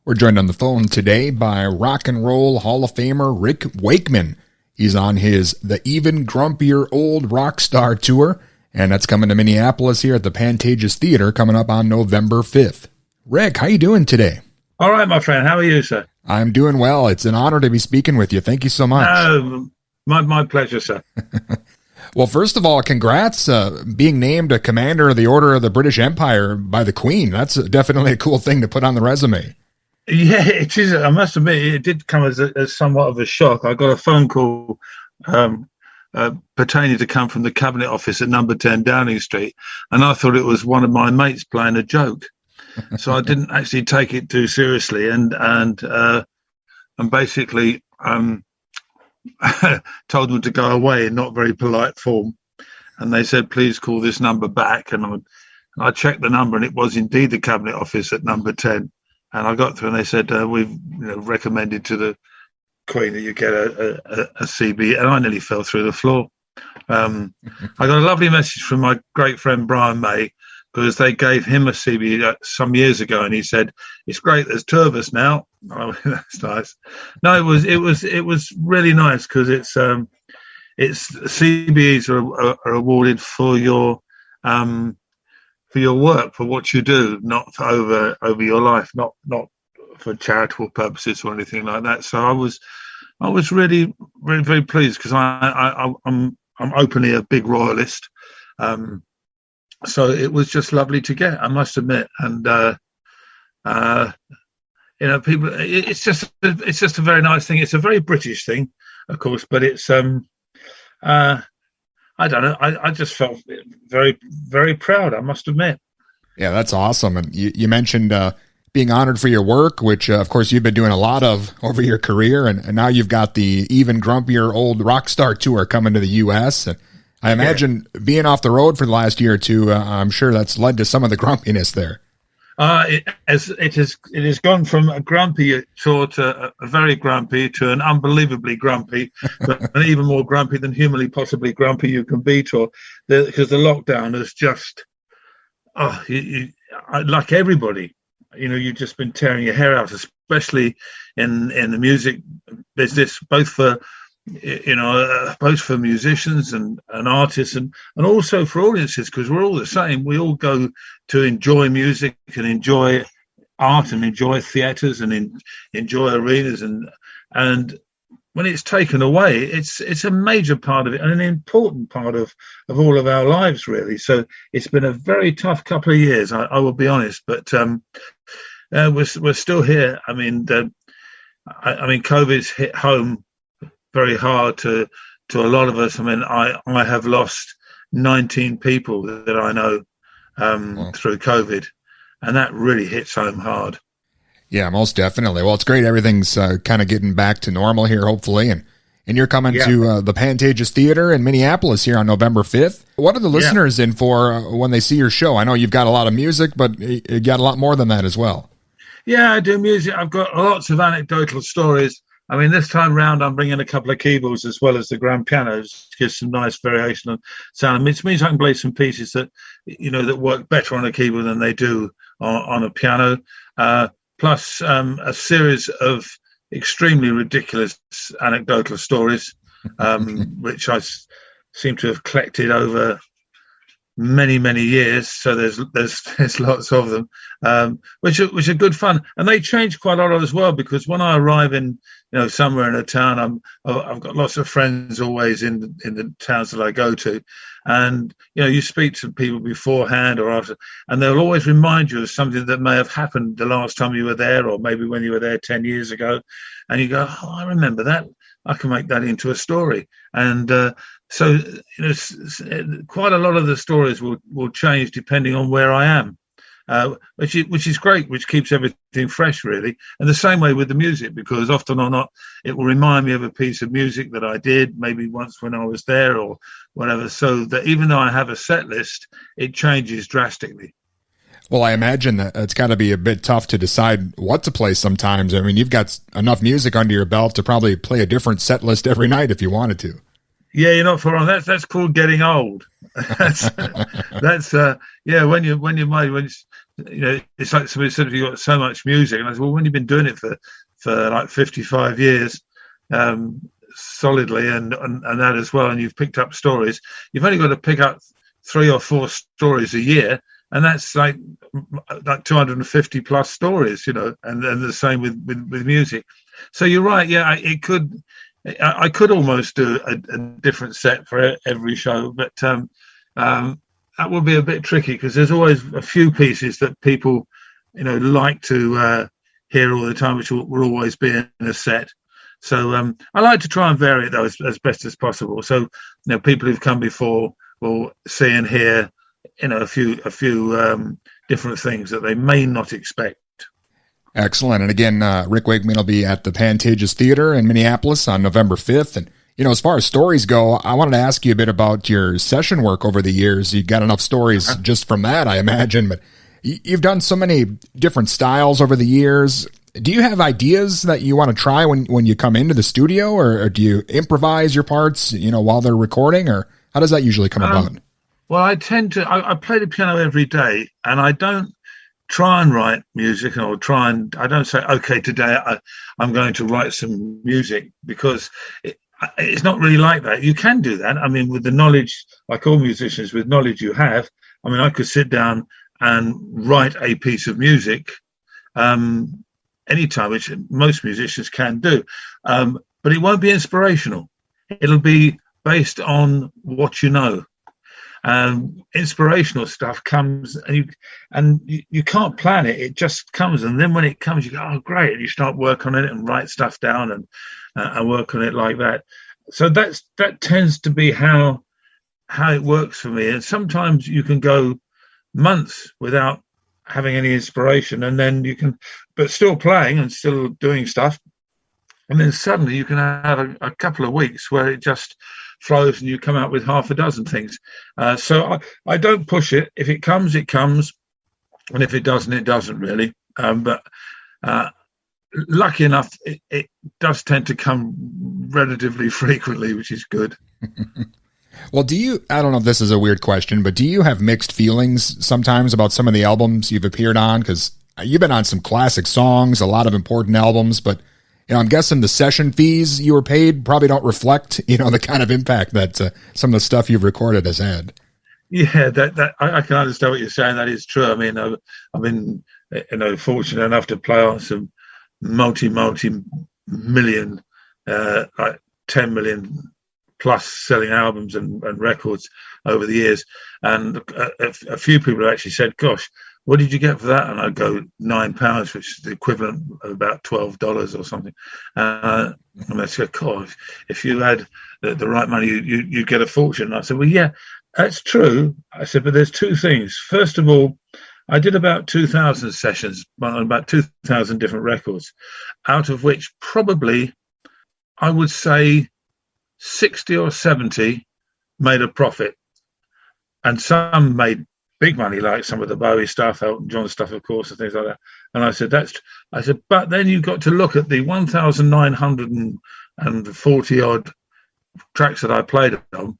We're joined on the phone today by Rock and Roll Hall of Famer Rick Wakeman. He's on his The Even Grumpier Old Rock Star Tour, and that's coming to Minneapolis here at the Pantages Theater coming up on November 5th. Rick, how you doing today? All right, my friend. How are you, sir? I'm doing well. It's an honor to be speaking with you. Thank you so much. My pleasure, sir. Well, first of all, congrats being named a Commander of the Order of the British Empire by the Queen. That's definitely a cool thing to put on the resume. Yeah, it is. I must admit, it did come as somewhat of a shock. I got a phone call pertaining to come from the Cabinet Office at number 10 Downing Street, and I thought it was one of my mates playing a joke. So I didn't actually take it too seriously, and basically told them to go away in not very polite form. And they said, please call this number back. And I checked the number, and it was indeed the Cabinet Office at number 10. And I got through, and they said, we've recommended to the Queen that you get a CB. And I nearly fell through the floor. I got a lovely message from my great friend Brian May, because they gave him a CB some years ago, and he said, it's great, there's two of us now. Oh, that's nice. No, it was really nice, because it's CBs are awarded for your work, for what you do, not for over your life, not for charitable purposes or anything like that. So I was really, really very pleased, because I'm openly a big royalist. So it was just lovely to get, I must admit. And people, it's just a very nice thing. It's a very British thing, of course, but it's I don't know. I just felt very, very proud, I must admit. Yeah, that's awesome. And you mentioned being honored for your work, which of course you've been doing a lot of over your career, and now you've got the Even Grumpier Old Rock Star Tour coming to the U.S. And I imagine being off the road for the last year or two, I'm sure that's led to some of the grumpiness there. It has gone from a grumpy tour to a very grumpy to an unbelievably grumpy, but an even more grumpy than humanly possibly grumpy you can be tour, because the lockdown has just, like everybody, you've just been tearing your hair out, especially in the music business, both for musicians and artists and also for audiences, because we're all the same. We all go to enjoy music and enjoy art and enjoy theatres and enjoy arenas, and when it's taken away, it's a major part of it and an important part of all of our lives, really. So it's been a very tough couple of years, I will be honest, but we're still here. I mean, COVID's hit home very hard to a lot of us. I mean, I have lost 19 people that I know through COVID, and that really hits home hard. Yeah, most definitely. Well, it's great. Everything's kind of getting back to normal here, hopefully. And you're coming to the Pantages Theater in Minneapolis here on November 5th. What are the listeners in for when they see your show? I know you've got a lot of music, but you got a lot more than that as well. Yeah, I do music. I've got lots of anecdotal stories. I mean, this time round, I'm bringing a couple of keyboards as well as the grand pianos to give some nice variation on sound. It means I can play some pieces that, that work better on a keyboard than they do on a piano. Plus a series of extremely ridiculous anecdotal stories, which I seem to have collected over many, many years. So there's lots of them, which are good fun, and they change quite a lot as well, because when I arrive in somewhere in a town, I've got lots of friends always in the towns that I go to, and you speak to people beforehand or after, and they'll always remind you of something that may have happened the last time you were there, or maybe when you were there 10 years ago, and you go, oh, I remember that. I can make that into a story. And so quite a lot of the stories will change depending on where I am, which is great, which keeps everything fresh, really. And the same way with the music, because often or not, it will remind me of a piece of music that I did maybe once when I was there or whatever, so that even though I have a set list, it changes drastically. Well, I imagine that it's got to be a bit tough to decide what to play sometimes. I mean, you've got enough music under your belt to probably play a different set list every night if you wanted to. Yeah, you're not far wrong. That's called getting old. That's when it's like somebody said, you've got so much music. And I said, well, when you've been doing it for like 55 years, solidly, and that as well, and you've picked up stories, you've only got to pick up 3 or 4 stories a year, and that's like 250 plus stories, and the same with music. So you're right. Yeah, I could almost do a different set for every show, but that would be a bit tricky because there's always a few pieces that people, like to hear all the time, which will always be in a set. So I like to try and vary it though as best as possible. So people who've come before will see and hear a few different things that they may not expect. Excellent. And again, Rick Wakeman will be at the Pantages Theater in Minneapolis on November 5th. And as far as stories go, I wanted to ask you a bit about your session work over the years. You've got enough stories just from that, I imagine, but you've done so many different styles over the years. Do you have ideas that you want to try when you come into the studio, or do you improvise your parts, while they're recording, or how does that usually come about? Well, I tend to, I play the piano every day, and I don't try and write music, I don't say, okay, today I'm going to write some music, because it's not really like that. You can do that. I mean, with the knowledge, like all musicians, with knowledge you have, I could sit down and write a piece of music anytime, which most musicians can do. But it won't be inspirational. It'll be based on what you know. Inspirational stuff comes, and you can't plan it. It just comes, and then when it comes, you go, "Oh, great!" and you start work on it and write stuff down and work on it like that. So that tends to be how it works for me. And sometimes you can go months without having any inspiration, and then you can, but still playing and still doing stuff, and then suddenly you can have a couple of weeks where it just flows and you come out with half a dozen things. So I don't push it. If it comes, it comes, and if it doesn't, it doesn't really. But lucky enough, it does tend to come relatively frequently, which is good. Well, I don't know if this is a weird question, but do you have mixed feelings sometimes about some of the albums you've appeared on? Because you've been on some classic songs, a lot of important albums, but I'm guessing the session fees you were paid probably don't reflect, the kind of impact that some of the stuff you've recorded has had. Yeah, that I can understand what you're saying. That is true. I mean, I've been, fortunate enough to play on some multi-million, like 10 million plus selling albums and records over the years. And a few people have actually said, "Gosh, what did you get for that?" And I go, £9, which is the equivalent of about $12 or something. And I said, "God, if you had the right money, you get a fortune." And I said, "Well, yeah, that's true." I said, "But there's two things. First of all, I did about 2,000 sessions on about 2,000 different records, out of which probably I would say 60 or 70 made a profit, and some made big money, like some of the Bowie stuff, Elton John stuff, of course, and things like that." And I said, but then you've got to look at the 1,940 odd tracks that I played on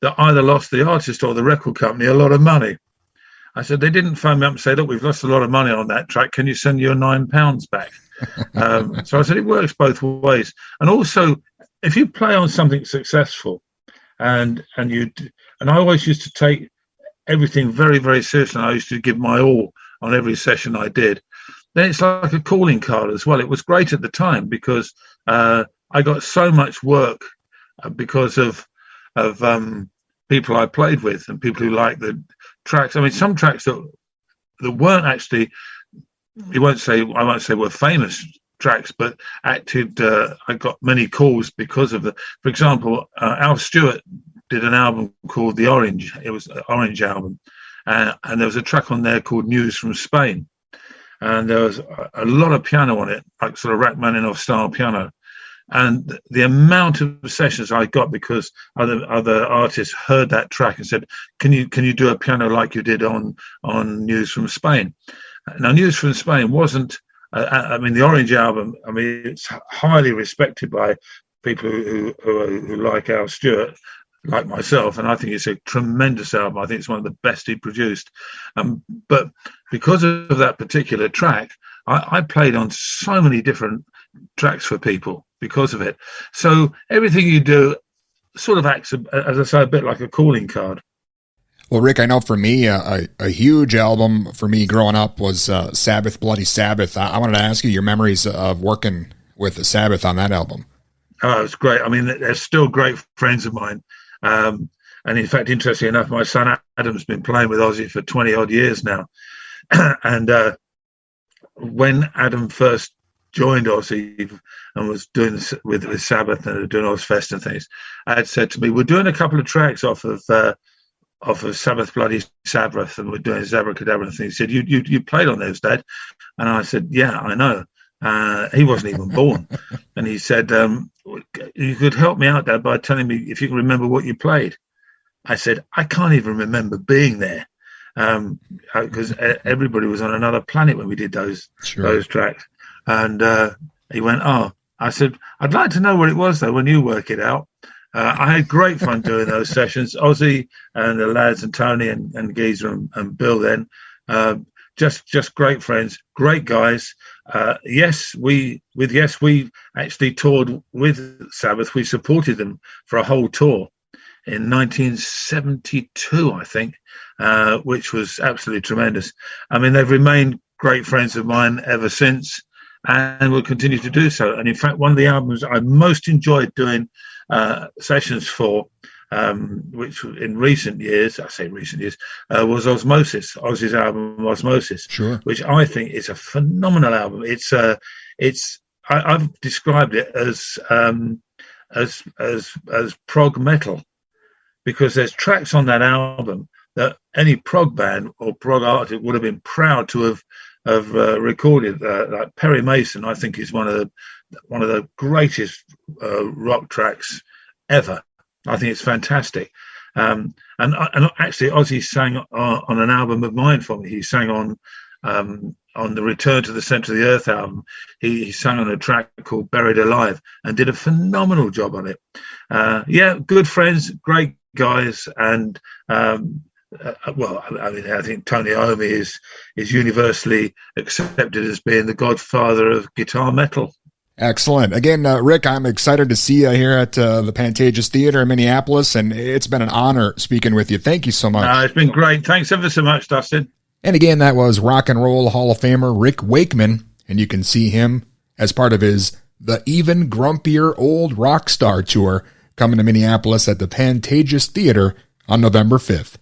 that either lost the artist or the record company a lot of money. I said, they didn't phone me up and say, "Look, we've lost a lot of money on that track. Can you send your £9 back?" So I said, it works both ways. And also, if you play on something successful, and I always used to take everything very, very seriously, and I used to give my all on every session I did, then it's like a calling card as well. It was great at the time because I got so much work because of people I played with and people who liked the tracks. I mean, some tracks that weren't actually, I won't say were famous tracks, but acted. I got many calls because of for example, Al Stewart did an album called The Orange. It was an Orange album, and there was a track on there called News from Spain, and there was a lot of piano on it, like sort of Rachmaninoff style piano. And the amount of sessions I got because other artists heard that track and said, "Can you do a piano like you did on News from Spain?" Now, News from Spain wasn't. The Orange album. I mean, it's highly respected by people who like Al Stewart. like myself, and I think it's a tremendous album. I think it's one of the best he produced. But because of that particular track, I played on so many different tracks for people because of it. So everything you do sort of acts, as I say, a bit like a calling card. Well, Rick, I know for me, a huge album for me growing up was Sabbath, Bloody Sabbath. I wanted to ask you your memories of working with Sabbath on that album. Oh, it was great. I mean, they're still great friends of mine. And in fact, interestingly enough, my son Adam's been playing with Ozzy for 20 odd years now. And when Adam first joined Ozzy and was doing this with Sabbath and doing Ozfest and things, Ad said to me, "We're doing a couple of tracks off of Sabbath, Bloody Sabbath, and we're doing Zabracadabra and things." He said, "You played on those, Dad?" And I said, "Yeah, I know." He wasn't even born. And he said, "You could help me out, Dad, by telling me if you can remember what you played." I said, "I can't even remember being there," because everybody was on another planet when we did those tracks. And he went, "Oh." I said, "I'd like to know what it was, though, when you work it out." I had great fun doing those sessions. Ozzy and the lads and Tony and Geezer and Bill then, just great friends, great guys. We actually toured with Sabbath. We supported them for a whole tour in 1972, I think, which was absolutely tremendous. I mean, they've remained great friends of mine ever since and will continue to do so. And in fact, one of the albums I most enjoyed doing sessions for, which in recent years, was Osmosis, Ozzy's album Osmosis, which I think is a phenomenal album. I've described it as prog metal, because there's tracks on that album that any prog band or prog artist would have been proud to have recorded. Like Perry Mason, I think, is one of the greatest rock tracks ever. I think it's fantastic. And actually, Ozzy sang on an album of mine for me. He sang on the Return to the Center of the Earth album. He sang on a track called Buried Alive and did a phenomenal job on it. Good friends, great guys, and I think Tony Iommi is universally accepted as being the godfather of guitar metal. Excellent. Again, Rick, I'm excited to see you here at the Pantages Theater in Minneapolis, and it's been an honor speaking with you. Thank you so much. It's been great. Thanks ever so much, Dustin. And again, that was Rock and Roll Hall of Famer Rick Wakeman, and you can see him as part of his The Even Grumpier Old Rock Star Tour coming to Minneapolis at the Pantages Theater on November 5th.